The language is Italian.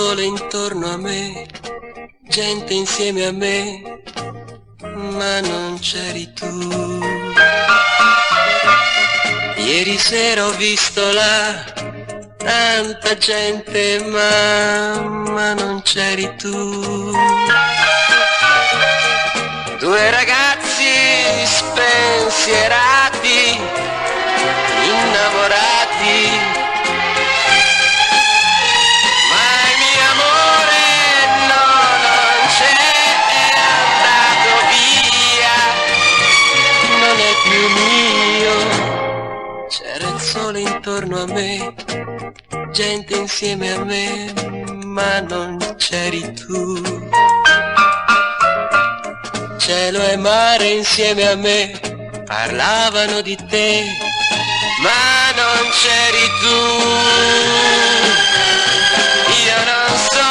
sole intorno a me, gente insieme a me, ma non c'eri tu. Ieri sera ho visto là tanta gente, ma non c'eri tu. Due ragazzi spensierati, innamorati, c'era il sole intorno a me, gente insieme a me, ma non c'eri tu. Cielo e mare insieme a me parlavano di te, ma non c'eri tu. Io non so